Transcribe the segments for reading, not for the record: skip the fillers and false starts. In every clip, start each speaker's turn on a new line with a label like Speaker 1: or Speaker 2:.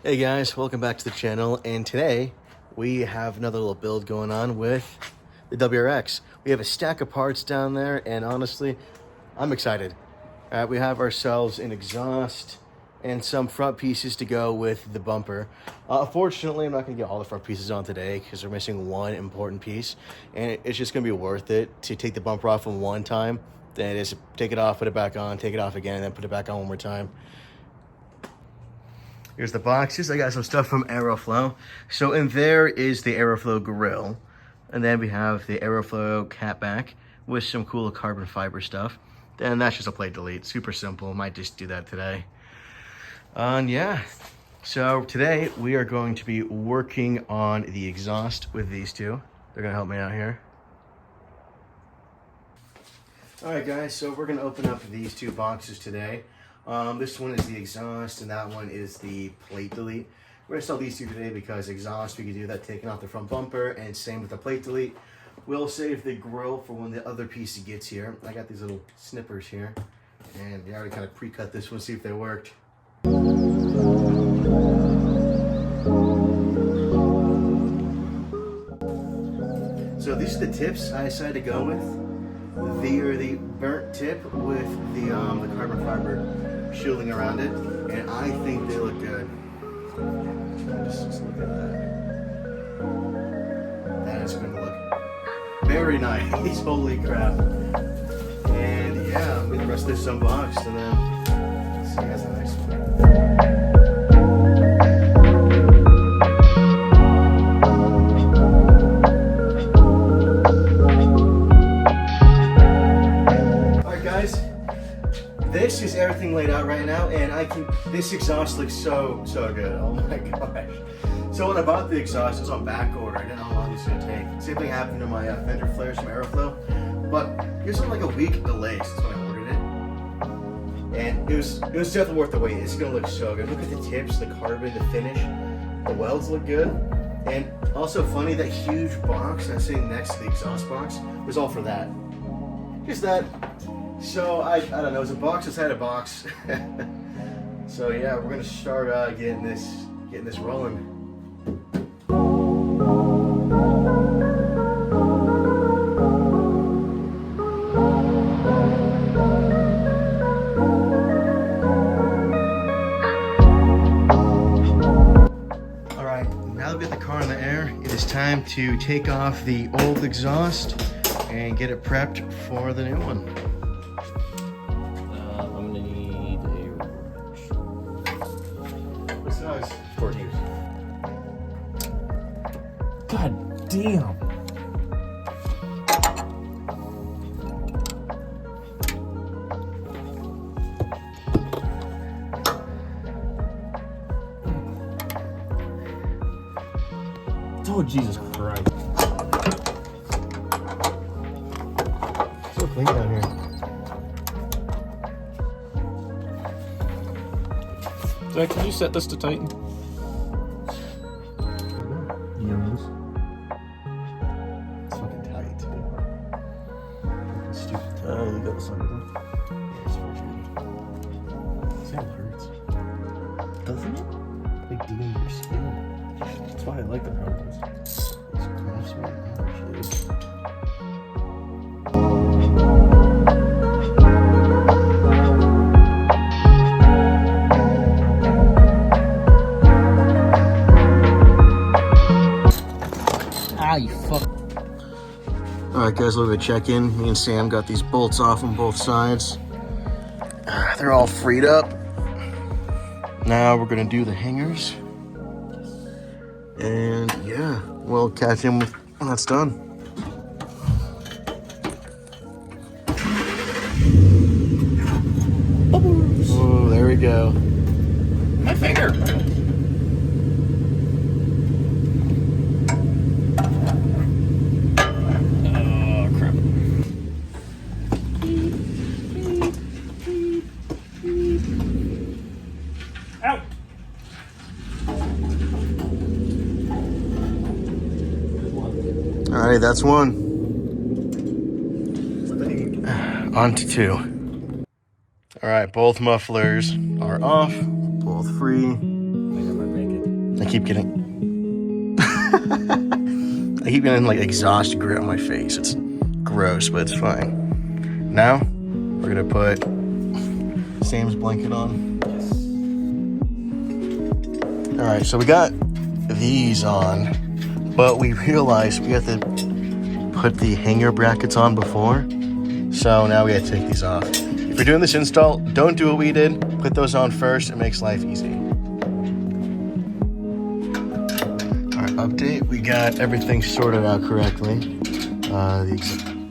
Speaker 1: Hey guys, welcome back to the channel, and today we have another little build going on with the WRX. We have a stack of parts down there, and honestly, I'm excited. We have ourselves an exhaust and some front pieces to go with the bumper. Unfortunately, I'm not going to get all the front pieces on today because we're missing one important piece, and it's just going to be worth it to take the bumper off in one time than it is to take it off, put it back on, take it off again, and then put it back on one more time. Here's the boxes. I got some stuff from Aeroflow. So in there is the Aeroflow grill. And then we have the Aeroflow catback with some cool carbon fiber stuff. Then that's just a plate delete. Super simple. Might just do that today. And yeah. So today we are going to be working on the exhaust with these two. They're going to help me out here. Alright guys, so we're going to open up these two boxes today. This one is the exhaust and that one is the plate delete. We're gonna sell these two today because exhaust, we can do that taking off the front bumper, and same with the plate delete. We'll save the grill for when the other piece gets here. I got these little snippers here, and we already kind of pre-cut this one, see if they worked. So these are the tips I decided to go with. The burnt tip with the carbon fiber shielding around it, and I think they look good. Just look at that. That is going to look very nice. Holy crap! And yeah, I'm gonna rest this unboxed, and then see you guys in the next one. This is everything laid out right now, and this exhaust looks so good. Oh my gosh. So when I bought the exhaust, it was on back order. I didn't know how long it was gonna take. Same thing happened to my fender flares from Aeroflow, but it was on like a week delay since when I ordered it. And it was definitely worth the wait. It's gonna look so good. Look at the tips, the carbon, the finish. The welds look good. And also funny, that huge box that's sitting next to the exhaust box was all for that. Just that. So I don't know, it's a box inside a box. So yeah, we're gonna start getting this rolling. All right, now that we have the car in the air, it is time to take off the old exhaust and get it prepped for the new one. Size? 14.
Speaker 2: God damn. Oh, Jesus Christ.
Speaker 1: So clean down here.
Speaker 2: Zach, can you set this to Titan?
Speaker 1: Yes. It's fucking tight. Fucking stupid tight.
Speaker 2: You got this under there.
Speaker 1: Yeah, it's fucking. This all hurts.
Speaker 2: Doesn't it?
Speaker 1: Like digging into your skin.
Speaker 2: That's why I like the brown ones.
Speaker 1: It's cramps right now. Shit.
Speaker 2: You fuck.
Speaker 1: Alright guys, a little bit of check-in. Me and Sam got these bolts off on both sides. They're all freed up. Now we're gonna do the hangers. And yeah, we'll catch him when that's done. Oh, there we go.
Speaker 2: My finger.
Speaker 1: All right, that's one. On to two. All right, both mufflers are off, both free.
Speaker 2: I never make it.
Speaker 1: I keep getting I keep getting like exhaust grit on my face. It's gross, but it's fine. Now we're gonna put Sam's blanket on. All right, so we got these on, but we realized we have to put the hanger brackets on before. So now we have to take these off. If you're doing this install, don't do what we did. Put those on first. It makes life easy. All right, update. We got everything sorted out correctly.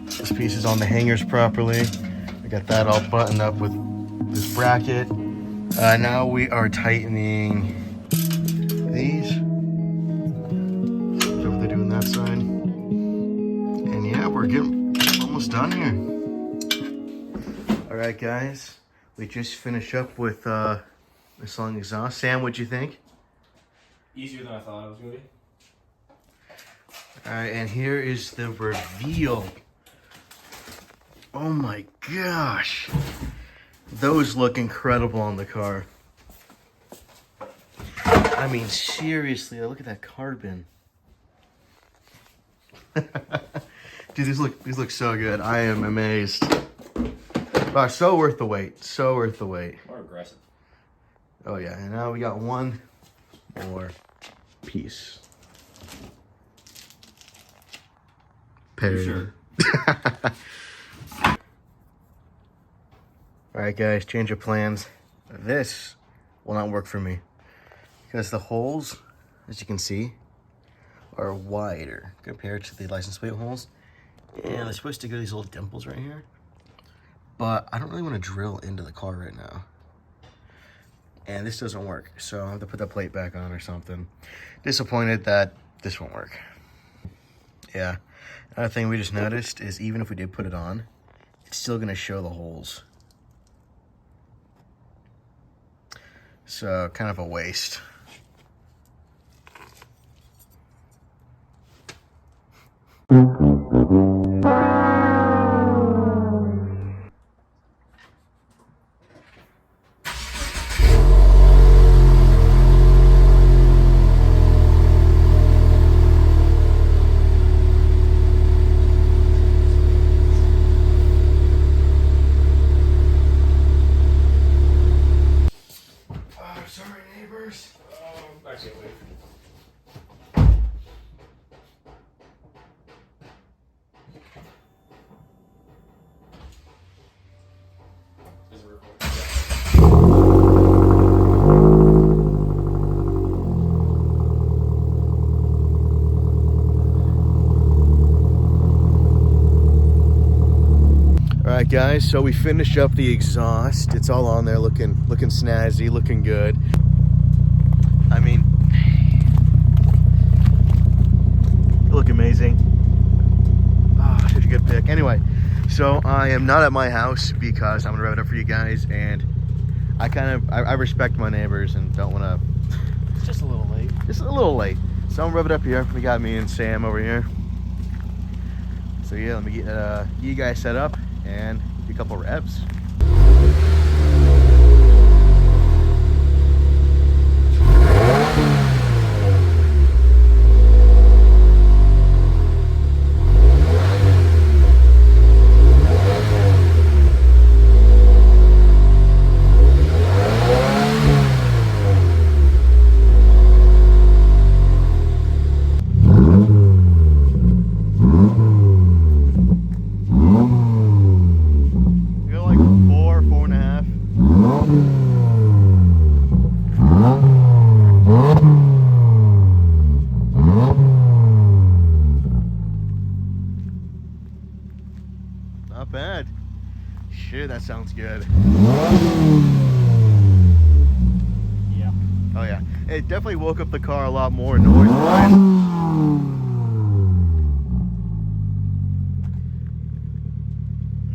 Speaker 1: This piece is on the hangers properly. We got that all buttoned up with this bracket. Now we are tightening these. So what they're doing that side. And yeah, we're getting almost done here. All right, guys, we just finished up with this long exhaust. Sam, what'd you think?
Speaker 3: Easier than I thought it was going to be.
Speaker 1: All right, and here is the reveal. Oh my gosh. Those look incredible on the car. I mean, seriously, look at that carbon. Dude, these look so good. I am amazed. Wow, so worth the wait. So worth the wait.
Speaker 3: More aggressive.
Speaker 1: Oh yeah, and now we got one more piece. Period.
Speaker 3: Sure.
Speaker 1: Alright guys, change of plans. This will not work for me. Because the holes, as you can see, are wider compared to the license plate holes. And they're supposed to go these little dimples right here. But I don't really want to drill into the car right now. And this doesn't work. So I have to put that plate back on or something. Disappointed that this won't work. Yeah. Another thing we just noticed is even if we did put it on, it's still going to show the holes. So kind of a waste. Sorry, neighbors.
Speaker 3: Actually, wait. Is it recording?
Speaker 1: All right, guys. So we finished up the exhaust. It's all on there, looking snazzy, looking good. I mean, you look amazing. Ah, such a good pick. Anyway, so I am not at my house because I'm gonna rev it up for you guys, and I respect my neighbors and don't want to.
Speaker 2: It's just a little late.
Speaker 1: Just a little late. So I'm gonna rev it up here. We got me and Sam over here. So yeah, let me get you guys set up and do a couple revs. Go like 4.5. Not bad. Shit, that sounds good.
Speaker 3: Yeah.
Speaker 1: Oh yeah, it definitely woke up the car a lot more noise-wise.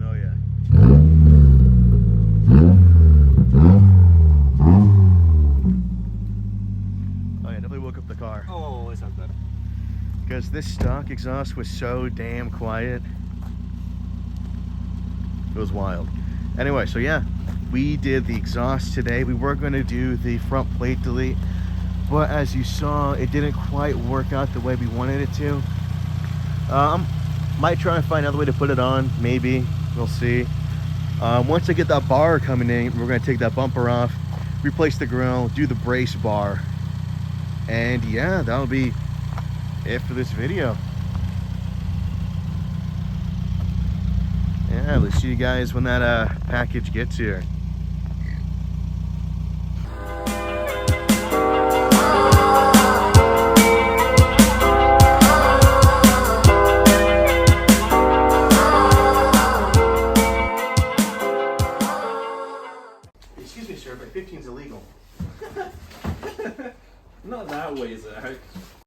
Speaker 1: Oh yeah. Oh yeah, definitely woke up the car.
Speaker 3: Oh, it sounds better.
Speaker 1: Because this stock exhaust was so damn quiet. It was wild. Anyway, so yeah, we did the exhaust today. We were going to do the front plate delete, but as you saw, it didn't quite work out the way we wanted it to. Might try and find another way to put it on, maybe, we'll see. Once I get that bar coming in, we're gonna take that bumper off, replace the grill, do the brace bar, and yeah, that'll be it for this video. Yeah, let's see you guys when that package gets here.